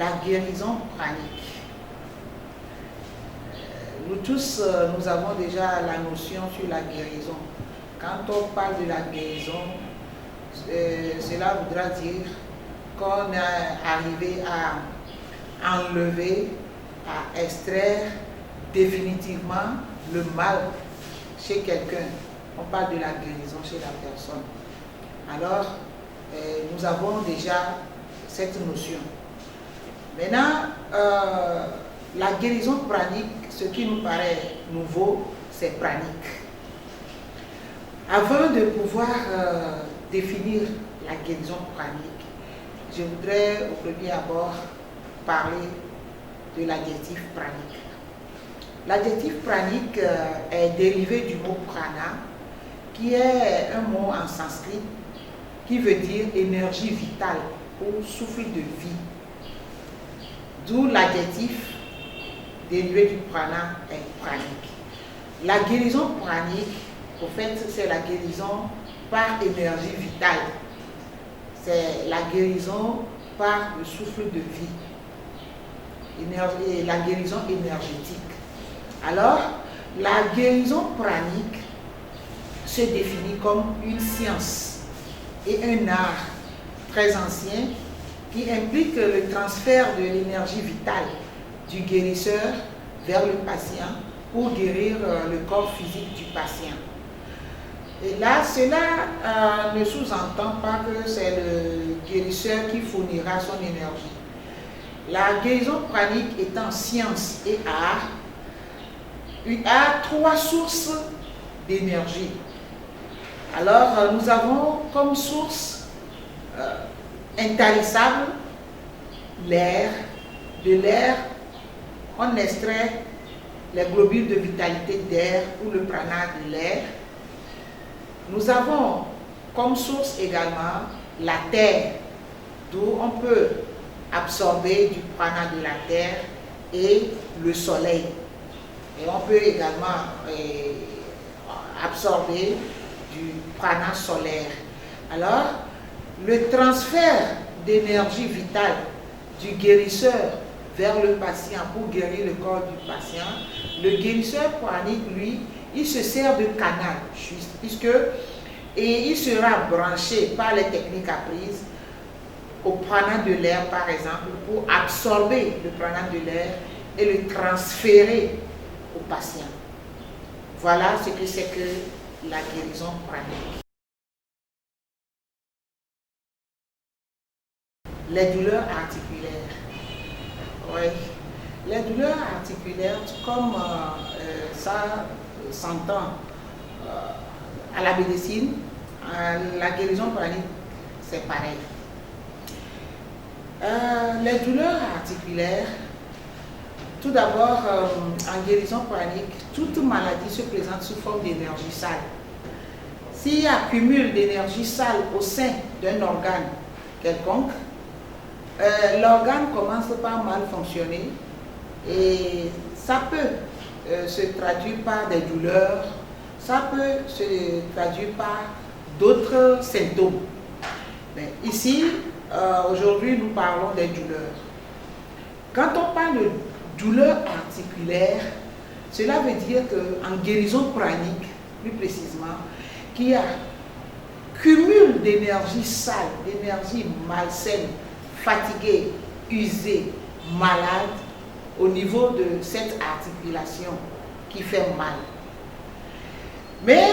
la guérison pranique. Nous tous, nous avons déjà la notion sur la guérison. Quand on parle de la guérison, cela voudra dire qu'on est arrivé à enlever, à extraire définitivement le mal chez quelqu'un. On parle de la guérison chez la personne. Alors, nous avons déjà cette notion. Maintenant, la guérison pranique, ce qui nous paraît nouveau, c'est pranique. Avant de pouvoir définir la guérison pranique, je voudrais au premier abord parler de l'adjectif pranique. L'adjectif pranique est dérivé du mot prana, qui est un mot en sanskrit qui veut dire énergie vitale ou souffle de vie. D'où l'adjectif dérivé du prana est pranique. La guérison pranique, au fait, c'est la guérison par énergie vitale. C'est la guérison par le souffle de vie. La guérison énergétique. Alors, la guérison pranique se définit comme une science et un art très ancien qui implique le transfert de l'énergie vitale du guérisseur vers le patient pour guérir le corps physique du patient. Et là, cela ne sous-entend pas que c'est le guérisseur qui fournira son énergie. La guérison pranique étant science et art, il a trois sources d'énergie. Alors, nous avons comme source intarissable l'air. De l'air, on extrait les globules de vitalité d'air ou le prana de l'air. Nous avons comme source également la terre, d'où on peut absorber du prana de la terre et le soleil. Et on peut également absorber du prana solaire. Alors, le transfert d'énergie vitale du guérisseur vers le patient pour guérir le corps du patient, le guérisseur pranique, lui, il se sert de canal, et il sera branché par les techniques apprises au prana de l'air, par exemple, pour absorber le prana de l'air et le transférer au patient. Voilà ce que c'est que la guérison pranique. Les douleurs articulaires. Oui. Les douleurs articulaires, comme ça s'entend à la médecine, la guérison pranique, c'est pareil. Les douleurs articulaires, tout d'abord, en guérison pranique, toute maladie se présente sous forme d'énergie sale. S'il y a accumule d'énergie sale au sein d'un organe quelconque, l'organe commence par mal fonctionner et ça peut se traduire par des douleurs, ça peut se traduire par d'autres symptômes. Mais ici, aujourd'hui, nous parlons des douleurs. Quand on parle de douleurs articulaires, cela veut dire qu'en guérison pranique, plus précisément, qu'il y a cumul d'énergie sale, d'énergie malsaine, fatiguée, usée, malade, au niveau de cette articulation qui fait mal. Mais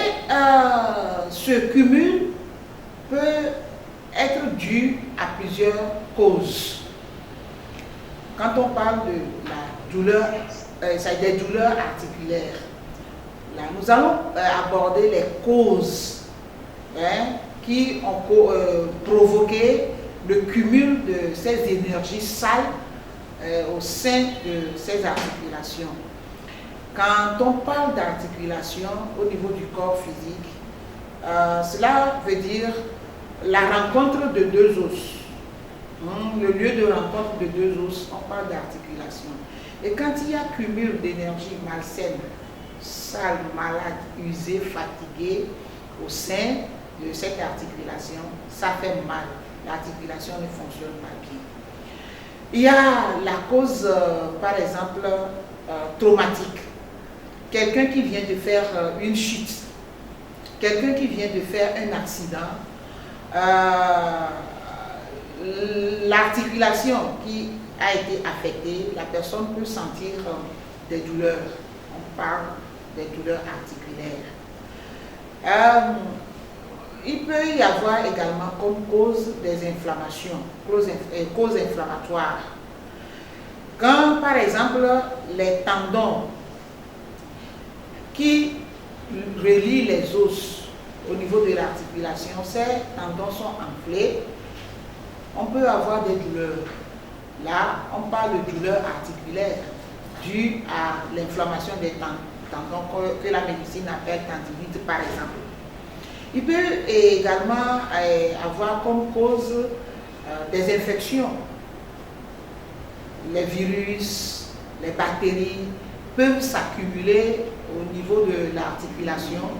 ce cumul peut être dû à plusieurs causes. Quand on parle de la douleur, c'est des douleurs articulaires. Là, nous allons aborder les causes qui ont provoqué le cumul de ces énergies sales au sein de ces articulations. Quand on parle d'articulation au niveau du corps physique, cela veut dire la rencontre de deux os. Le lieu de rencontre de deux os, on parle d'articulation. Et quand il y a cumul d'énergie malsaine, sale, malade, usée, fatiguée au sein de cette articulation, ça fait mal. L'articulation ne fonctionne pas bien. Il y a la cause, par exemple, traumatique. Quelqu'un qui vient de faire une chute, quelqu'un qui vient de faire un accident, l'articulation qui a été affectée, la personne peut sentir des douleurs. On parle des douleurs articulaires. Il peut y avoir également comme cause des inflammations, causes inflammatoires. Quand par exemple les tendons qui relient les os au niveau de l'articulation, ces tendons sont enflés, on peut avoir des douleurs. Là, on parle de douleurs articulaires dues à l'inflammation des tendons que la médecine appelle tendinite par exemple. Il peut également avoir comme cause des infections. Les virus, les bactéries peuvent s'accumuler au niveau de l'articulation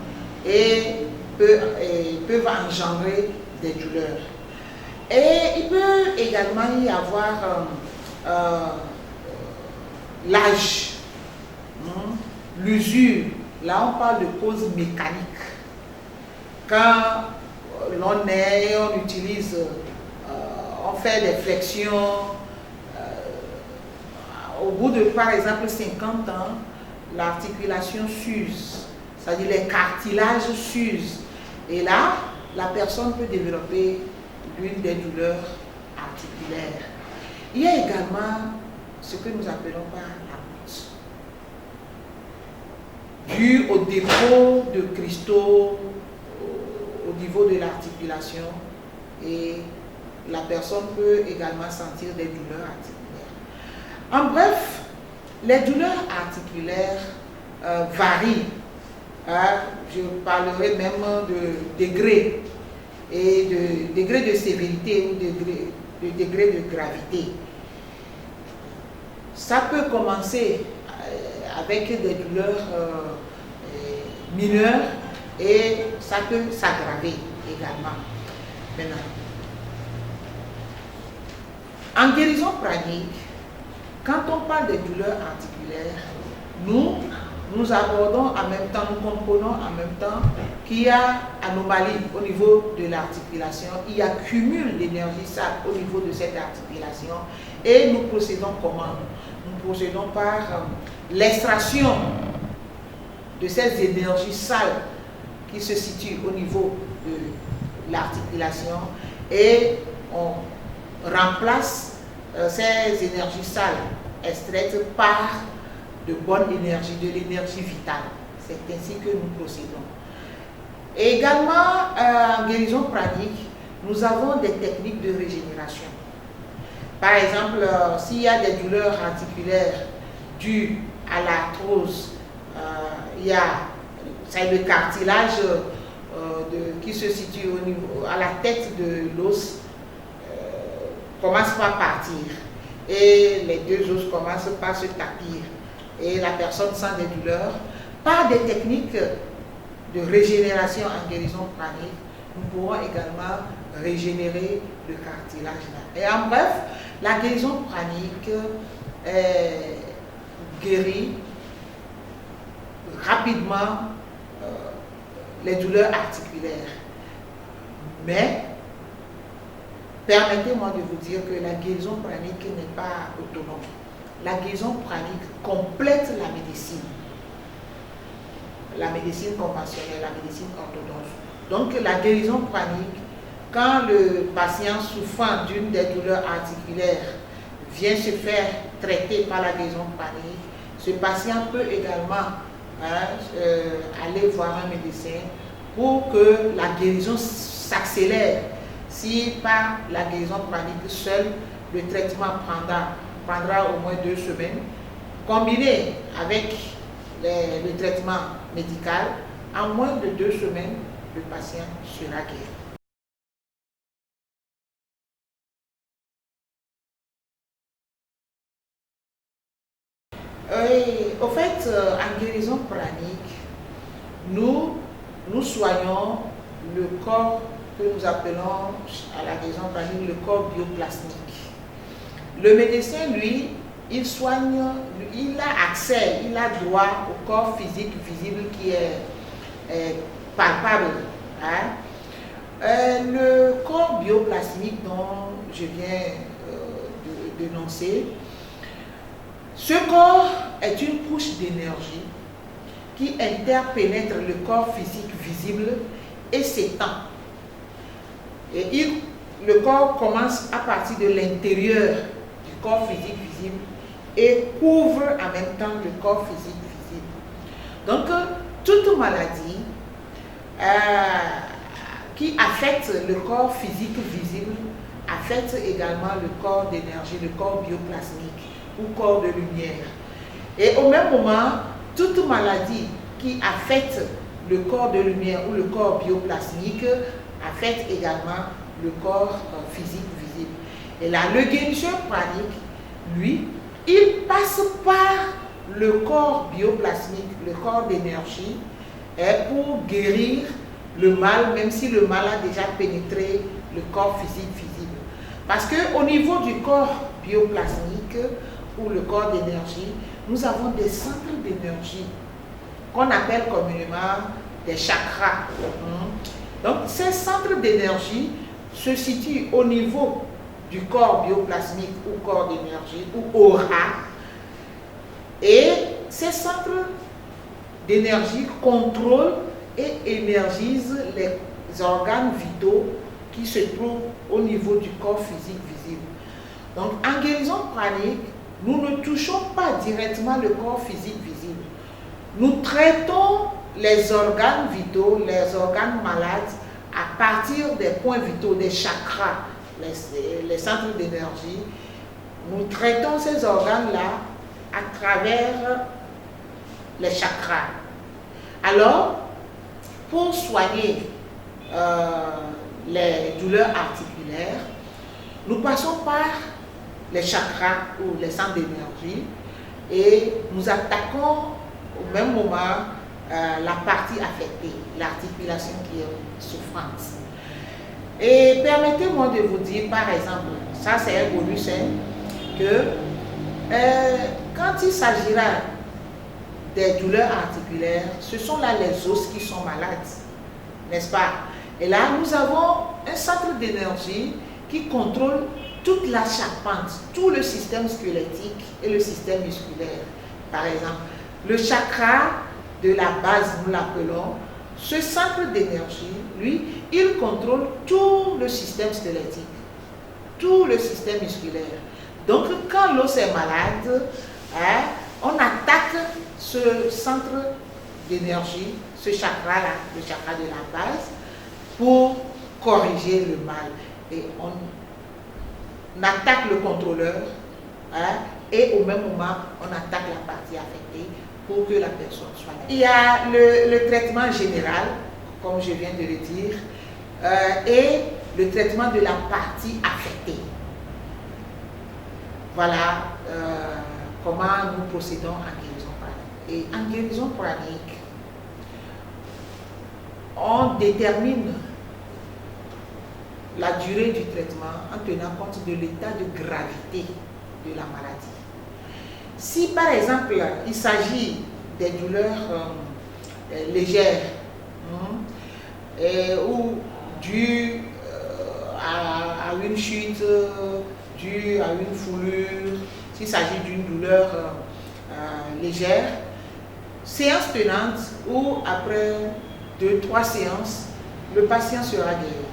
et peuvent engendrer des douleurs. Et il peut également y avoir l'âge, l'usure. Là, on parle de cause mécanique. Quand l'on est, on utilise, on fait des flexions, au bout de par exemple 50 ans, l'articulation s'use, c'est-à-dire les cartilages s'usent. Et là, la personne peut développer l'une des douleurs articulaires. Il y a également ce que nous appelons par la goutte, dû au dépôt de cristaux au niveau de l'articulation, et la personne peut également sentir des douleurs articulaires. En bref, les douleurs articulaires varient. Je parlerai même de degré et de degré de sévérité ou de degré de gravité. Ça peut commencer avec des douleurs mineures et ça peut s'aggraver également. Maintenant, en guérison pranique, quand on parle des douleurs articulaires, nous abordons en même temps, nous comprenons en même temps qu'il y a anomalie au niveau de l'articulation, il y a cumul d'énergie sale au niveau de cette articulation, et nous procédons comment? Nous procédons par l'extraction de ces énergies sales qui se situent au niveau de l'articulation, et on remplace ces énergies sales extraites par de bonne énergie, de l'énergie vitale. C'est ainsi que nous procédons. Et également, en guérison pranique, nous avons des techniques de régénération. Par exemple, s'il y a des douleurs articulaires dues à l'arthrose, il y a le cartilage qui se situe au niveau, à la tête de l'os, commence par partir. Et les deux os commencent par se tapir. Et la personne sent des douleurs. Par des techniques de régénération en guérison pranique, nous pourrons également régénérer le cartilage là. Et en bref, la guérison pranique guérit rapidement les douleurs articulaires. Mais permettez-moi de vous dire que la guérison pranique n'est pas autonome. La guérison pranique complète la médecine conventionnelle, la médecine orthodoxe. Donc la guérison pranique, quand le patient souffrant d'une des douleurs articulaires vient se faire traiter par la guérison pranique, ce patient peut également aller voir un médecin pour que la guérison s'accélère. Si par la guérison pranique seule, le traitement prendra au moins 2 semaines, combiné avec le traitement médical, en moins de 2 semaines, le patient sera guéri. Au fait, en guérison pranique, nous soignons le corps que nous appelons à la guérison pranique le corps bioplasmique. Le médecin, lui, il soigne, il a accès, il a droit au corps physique visible qui est palpable. Hein. Le corps bioplasmique dont je viens d'énoncer, ce corps est une couche d'énergie qui interpénètre le corps physique visible et s'étend. Et le corps commence à partir de l'intérieur du corps physique visible et couvre en même temps le corps physique visible. Donc, toute maladie qui affecte le corps physique visible affecte également le corps d'énergie, le corps bioplasmique ou corps de lumière. Et au même moment, toute maladie qui affecte le corps de lumière ou le corps bioplasmique affecte également le corps physique visible. Et là, le guérisseur pranique, lui, il passe par le corps bioplasmique, le corps d'énergie, pour guérir le mal, même si le mal a déjà pénétré le corps physique visible. Parce qu'au niveau du corps bioplasmique ou le corps d'énergie, nous avons des centres d'énergie qu'on appelle communément des chakras. Donc, ces centres d'énergie se situent au niveau du corps bioplasmique ou corps d'énergie ou aura. Et ces centres d'énergie contrôlent et énergisent les organes vitaux qui se trouvent au niveau du corps physique visible. Donc, en guérison pranique, nous ne touchons pas directement le corps physique visible. Nous traitons les organes vitaux, les organes malades, à partir des points vitaux, des chakras, les centres d'énergie. Nous traitons ces organes-là à travers les chakras. Alors, pour soigner les douleurs articulaires, nous passons par les chakras ou les centres d'énergie et nous attaquons au même moment la partie affectée, l'articulation qui est souffrante. Et permettez-moi de vous dire, par exemple, ça c'est un bonus, que quand il s'agira des douleurs articulaires, ce sont là les os qui sont malades, n'est-ce pas? Et là, nous avons un centre d'énergie qui contrôle toute la charpente, tout le système squelettique et le système musculaire. Par exemple, le chakra de la base, nous l'appelons, ce centre d'énergie, lui, il contrôle tout le système squelettique, tout le système musculaire. Donc, quand l'os est malade, on attaque ce centre d'énergie, ce chakra-là, le chakra de la base, pour corriger le mal. Et on attaque le contrôleur, et au même moment, on attaque la partie affectée pour que la personne soit là. Il y a le traitement général, comme je viens de le dire, et le traitement de la partie affectée. Voilà comment nous procédons en guérison pranique. Et en guérison pranique, on détermine la durée du traitement en tenant compte de l'état de gravité de la maladie. Si par exemple il s'agit des douleurs légères ou dues à une chute, dues à une foulure, s'il s'agit d'une douleur légère, séance tenante ou après 2-3 séances, le patient sera guéri.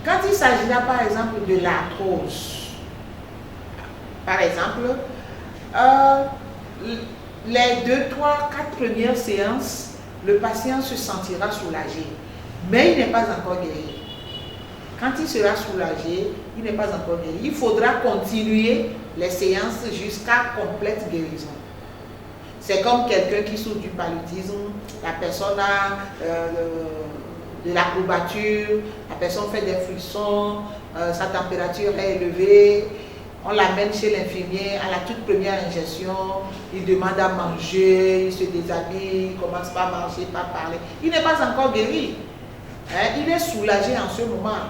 Quand il s'agira par exemple de l'arthrose, par exemple, les 2, 3, 4 premières séances, le patient se sentira soulagé, mais il n'est pas encore guéri. Quand il sera soulagé, il n'est pas encore guéri. Il faudra continuer les séances jusqu'à complète guérison. C'est comme quelqu'un qui souffre du paludisme, la personne a de la courbature, la personne fait des frissons, sa température est élevée, on l'amène chez l'infirmier, à la toute première injection, il demande à manger, il se déshabille, il commence pas à manger, pas à parler. Il n'est pas encore guéri. Il est soulagé en ce moment.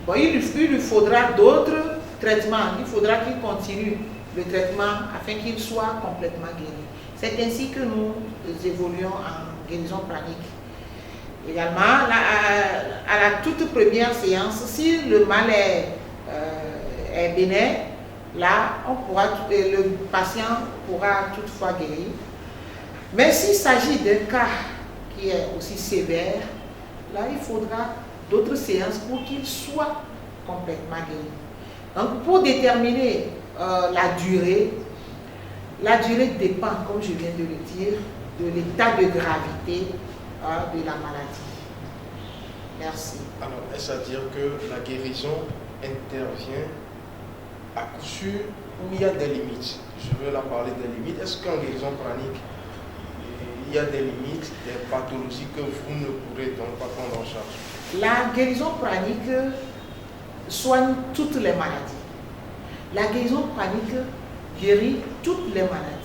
Bon, il lui faudra d'autres traitement, il faudra qu'il continue le traitement afin qu'il soit complètement guéri. C'est ainsi que nous évoluons en guérison pranique. Également, à la toute première séance, si le mal est bénin, là, le patient pourra toutefois guérir. Mais s'il s'agit d'un cas qui est aussi sévère, là, il faudra d'autres séances pour qu'il soit complètement guéri. Donc, pour déterminer la durée dépend, comme je viens de le dire, de l'état de gravité de la maladie. Merci. Alors, est-ce à dire que la guérison intervient à coup sûr ou il y a des limites? Je veux là parler des limites. Est-ce qu'en guérison pranique, il y a des limites, des pathologies que vous ne pourrez donc pas prendre en charge? La guérison pranique soigne toutes les maladies. La guérison pranique guérit toutes les maladies.